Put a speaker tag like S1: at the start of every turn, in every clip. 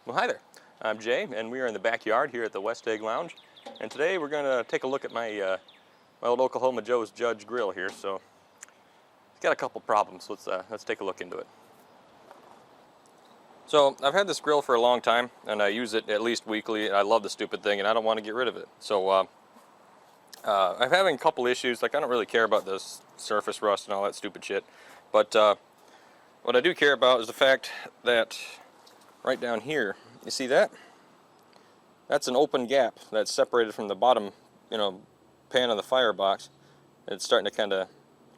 S1: Well, hi there. I'm Jay, and we are in the backyard here at the West Egg Lounge. And today we're going to take a look at my old Oklahoma Joe's Judge grill here. So it's got a couple problems. Let's take a look into it. So I've had this grill for a long time, and I use it at least weekly. I love the stupid thing, and I don't want to get rid of it. So I'm having a couple issues. Like, I don't really care about this surface rust and all that stupid shit, but what I do care about is the fact that right down here, you see that? That's an open gap that's separated from the bottom, pan of the firebox. It's starting to kind of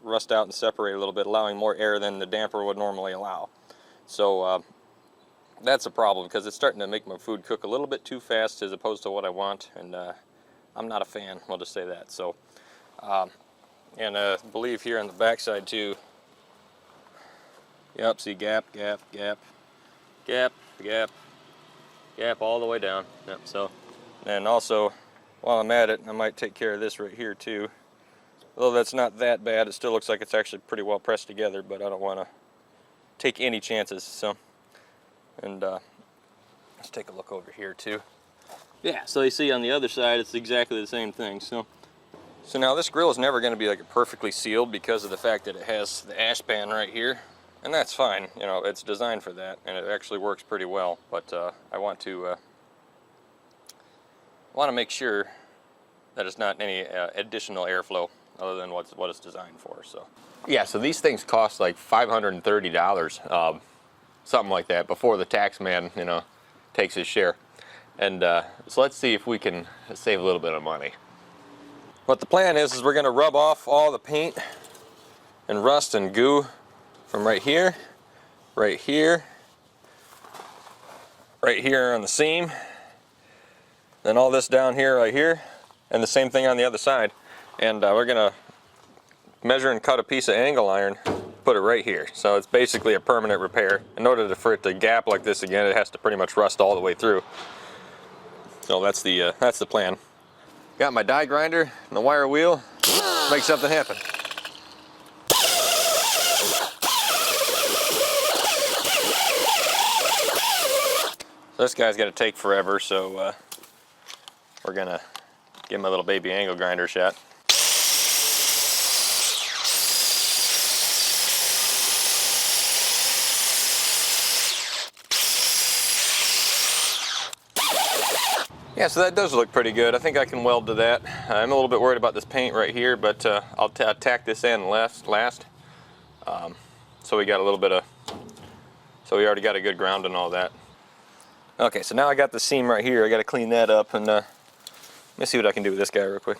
S1: rust out and separate a little bit, allowing more air than the damper would normally allow. So that's a problem, because it's starting to make my food cook a little bit too fast as opposed to what I want, and I'm not a fan, we'll just say that. So, and I believe here on the backside too, yep, see, gap, gap, gap, gap, gap, gap all the way down. Yep. So, and also, while I'm at it, I might take care of this right here too. Although that's not that bad, it still looks like it's actually pretty well pressed together, but I don't want to take any chances. So, and let's take a look over here too. Yeah, so you see on the other side, it's exactly the same thing. So now this grill is never going to be like perfectly sealed because of the fact that it has the ash pan right here. And that's fine, it's designed for that, and it actually works pretty well. But I want to make sure that it's not any additional airflow other than what it's designed for. So yeah, so these things cost like $530, something like that, before the tax man takes his share. And so let's see if we can save a little bit of money. What the plan is we're going to rub off all the paint and rust and goo from right here, right here, right here on the seam, then all this down here, right here, and the same thing on the other side. And we're gonna measure and cut a piece of angle iron, put it right here. So it's basically a permanent repair. In order for it to gap like this again, it has to pretty much rust all the way through. So that's the plan. Got my die grinder and the wire wheel. Make something happen. This guy's going to take forever, so we're going to give him a little baby angle grinder shot. Yeah, so that does look pretty good. I think I can weld to that. I'm a little bit worried about this paint right here, but I'll tack this in last. So we got a little bit of, so we already got a good ground and all that. Okay, so now I got the seam right here. I got to clean that up, and let me see what I can do with this guy real quick.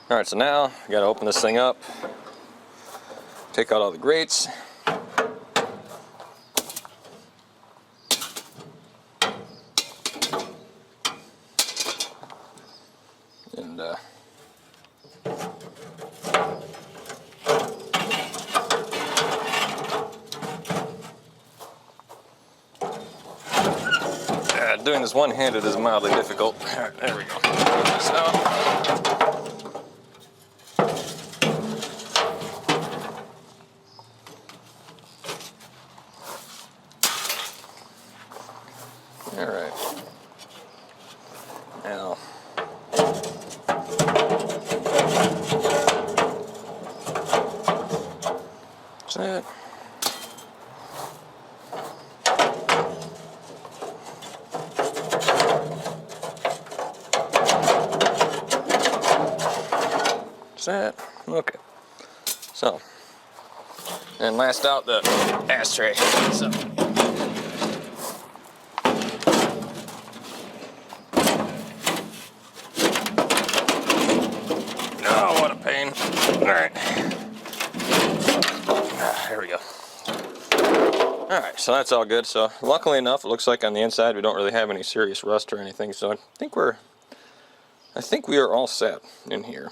S1: All right, so now I got to open this thing up, take out all the grates. And doing this one-handed is mildly difficult. All right, there we go. All right. Now, that's it. That's it. Okay. So, and last out the ashtray. So. Alright. There we go. Alright, so that's all good. So luckily enough, it looks like on the inside we don't really have any serious rust or anything. So I think we are all set in here.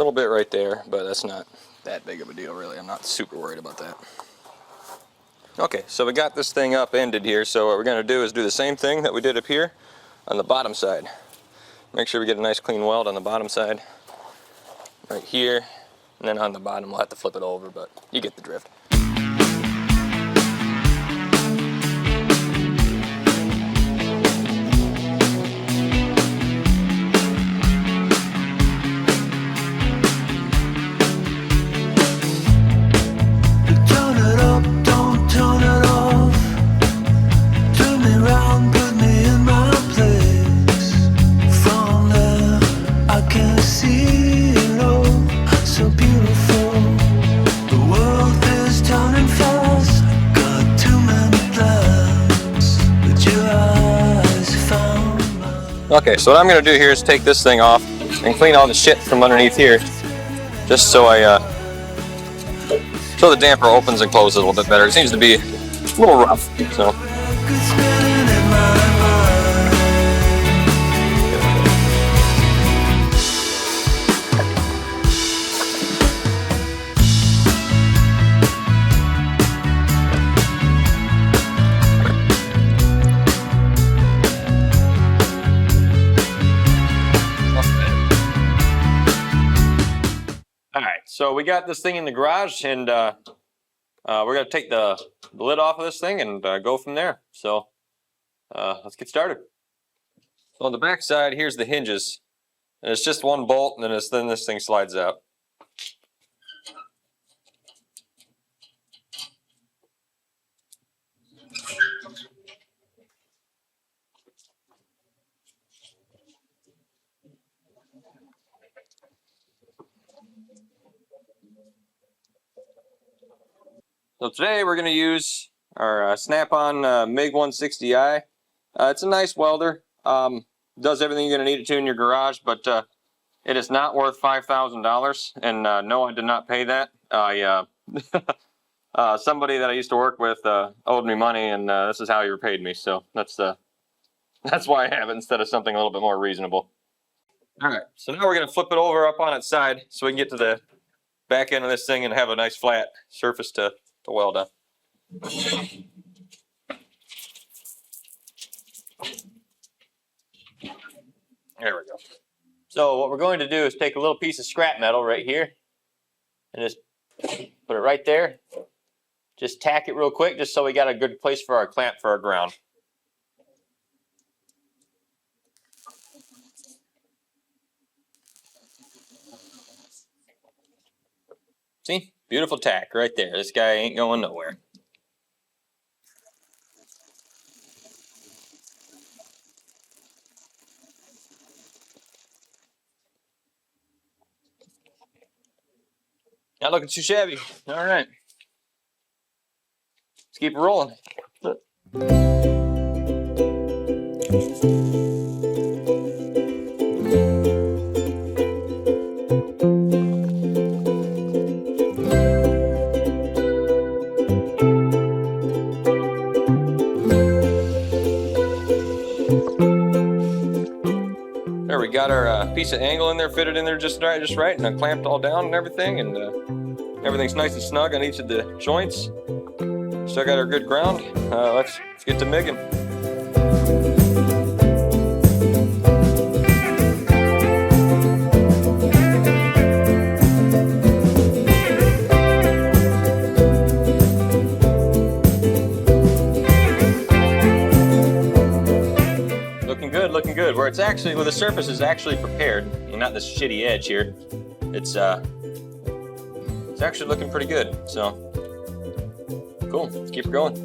S1: little bit right there, but that's not that big of a deal really. I'm not super worried about that. Okay, so we got this thing upended here, so what we're going to do is do the same thing that we did up here on the bottom side. Make sure we get a nice clean weld on the bottom side, right here, and then on the bottom we'll have to flip it over, but you get the drift. Okay, so what I'm going to do here is take this thing off and clean all the shit from underneath here, just so so the damper opens and closes a little bit better. It seems to be a little rough, so. Alright, so we got this thing in the garage, and we're going to take the lid off of this thing and go from there. So let's get started. So on the back side, here's the hinges. And it's just one bolt, and then this thing slides out. So today we're going to use our Snap-on MiG 160i. It's a nice welder. Does everything you're going to need it to in your garage, but it is not worth $5,000. And no, I did not pay that. Somebody that I used to work with owed me money, and this is how he repaid me. So that's why I have it instead of something a little bit more reasonable. All right, so now we're going to flip it over up on its side so we can get to the back end of this thing and have a nice flat surface to weld on. There we go. So what we're going to do is take a little piece of scrap metal right here and just put it right there. Just tack it real quick just so we got a good place for our clamp for our ground. See? Beautiful tack right there. This guy ain't going nowhere. Not looking too shabby. All right. Let's keep it rolling. There, we got our piece of angle in there, fitted in there just right, and I clamped all down and everything, and everything's nice and snug on each of the joints. Still got our good ground. Let's get to MIGging. Looking good. Where it's actually, where the surface is actually prepared, and not this shitty edge here. It's actually looking pretty good. So cool. Let's keep it going.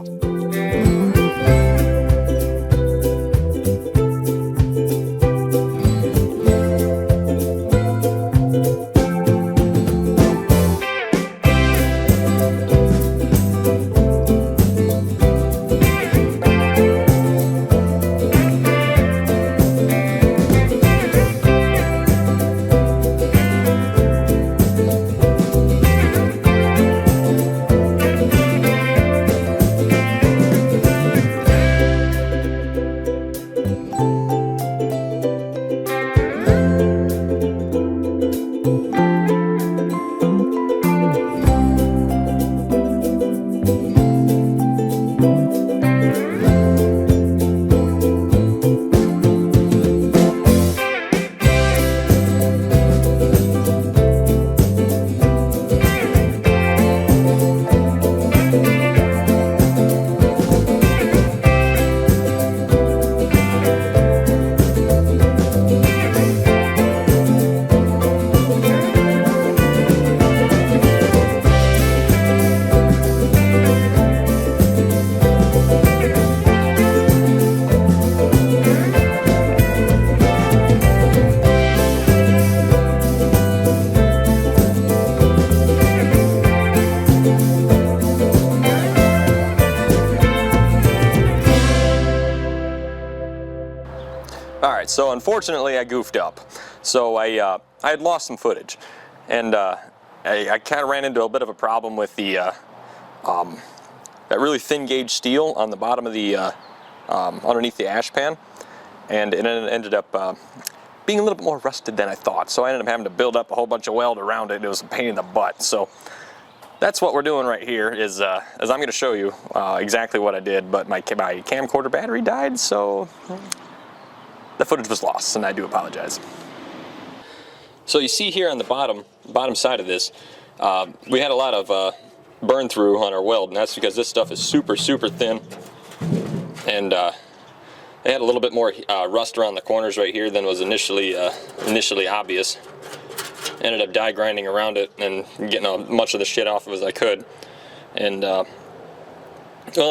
S1: unfortunately, I goofed up. So I had lost some footage, and I kind of ran into a bit of a problem with the that really thin gauge steel on the bottom of the underneath the ash pan, and it ended up being a little bit more rusted than I thought. So I ended up having to build up a whole bunch of weld around it. It was a pain in the butt. So that's what we're doing right here. Is I'm going to show you exactly what I did, but my camcorder battery died, so the footage was lost, and I do apologize. So you see here on the bottom side of this, we had a lot of burn through on our weld, and that's because this stuff is super thin, and it had a little bit more rust around the corners right here than was initially obvious. Ended up die grinding around it and getting as much of the shit off of as I could, and well,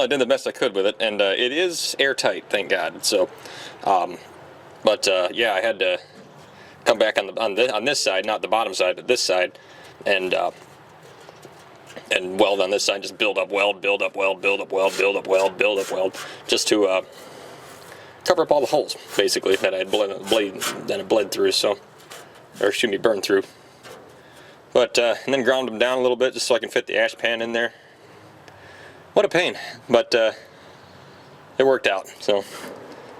S1: I did the best I could with it, and it is airtight, thank God. So but yeah, I had to come back on this side, not the bottom side, but this side, and weld on this side. Just build up weld, build up weld, build up weld, build up weld, build up weld, just to cover up all the holes, basically, that I had bled through. So, or excuse me, burned through. But and then ground them down a little bit just so I can fit the ash pan in there. What a pain, but it worked out. So,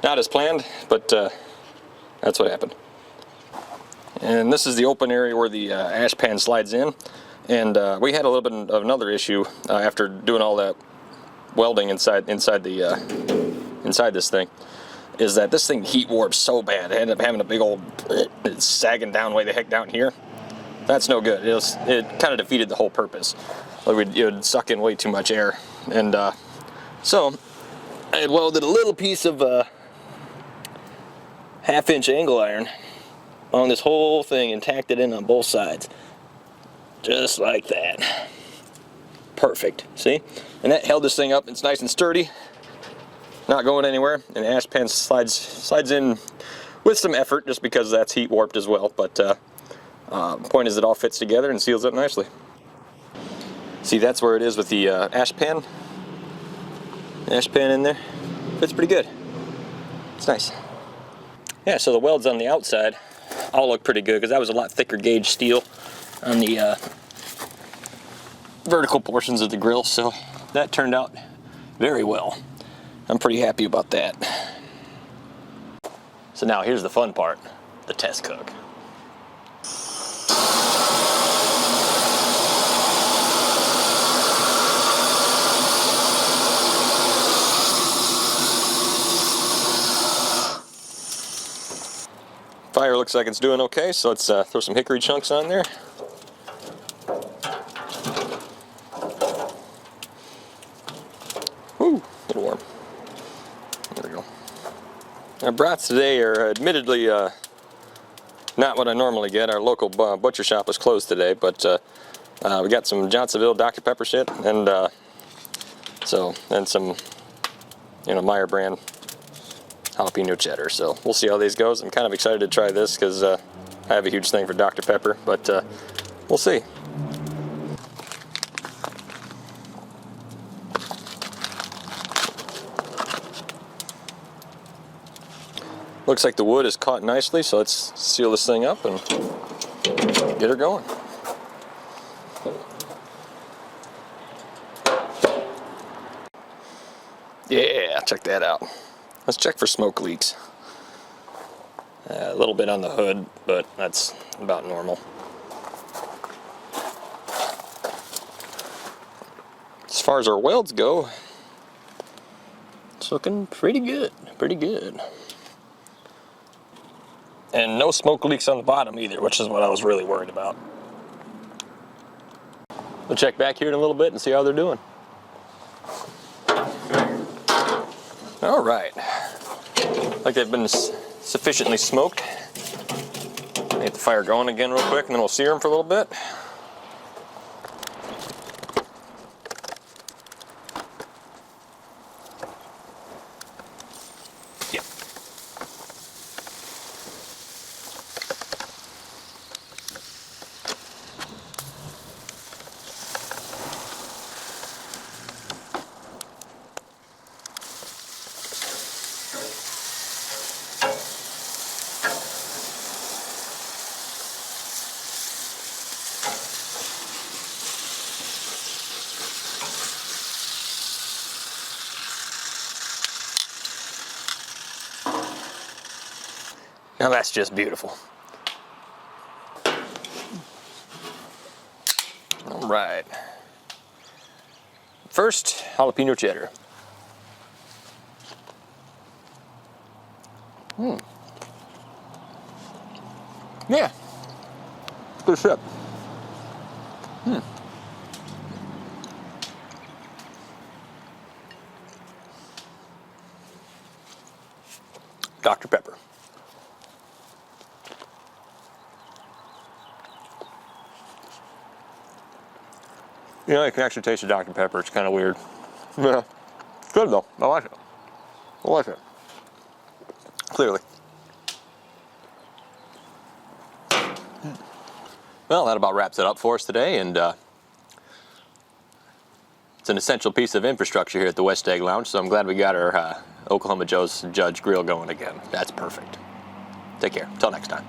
S1: not as planned, but that's what happened. And this is the open area where the ash pan slides in, and we had a little bit of another issue after doing all that welding inside this thing, is that this thing heat warps so bad. I ended up having a big old it's sagging down way the heck down here. That's no good. It kind of defeated the whole purpose. Like it would suck in way too much air, and so I had welded a little piece of 1/2-inch angle iron on this whole thing and tacked it in on both sides, just like that. Perfect. See? And that held this thing up. It's nice and sturdy, not going anywhere. And the ash pan slides in with some effort, just because that's heat warped as well. But point is, it all fits together and seals up nicely. See, that's where it is with the ash pan. Ash pan in there fits pretty good. It's nice. Yeah. So the welds on the outside all look pretty good, because that was a lot thicker gauge steel on the vertical portions of the grill, so that turned out very well. I'm pretty happy about that. So now here's the fun part, the test cook. Fire looks like it's doing okay, so let's throw some hickory chunks on there. Woo, a little warm. There we go. Our brats today are admittedly not what I normally get. Our local butcher shop was closed today, but we got some Johnsonville Dr. Pepper shit, and some, Meyer brand jalapeno cheddar. So we'll see how these goes. I'm kind of excited to try this because I have a huge thing for Dr. Pepper, but we'll see. Looks like the wood is caught nicely, so let's seal this thing up and get her going. Yeah, check that out. Let's check for smoke leaks. A little bit on the hood, but that's about normal. As far as our welds go, it's looking pretty good, And no smoke leaks on the bottom either, which is what I was really worried about. We'll check back here in a little bit and see how they're doing. All right. Like they've been sufficiently smoked. Get the fire going again real quick, and then we'll sear them for a little bit. Yep. Now that's just beautiful. All right. First, jalapeno cheddar. Yeah. Good shit. Dr. Pepper. You know, you can actually taste the Dr. Pepper. It's kind of weird. Yeah. It's good though. I like it. I like it. Clearly. Well, that about wraps it up for us today, and it's an essential piece of infrastructure here at the West Egg Lounge, so I'm glad we got our Oklahoma Joe's Judge Grill going again. That's perfect. Take care. Till next time.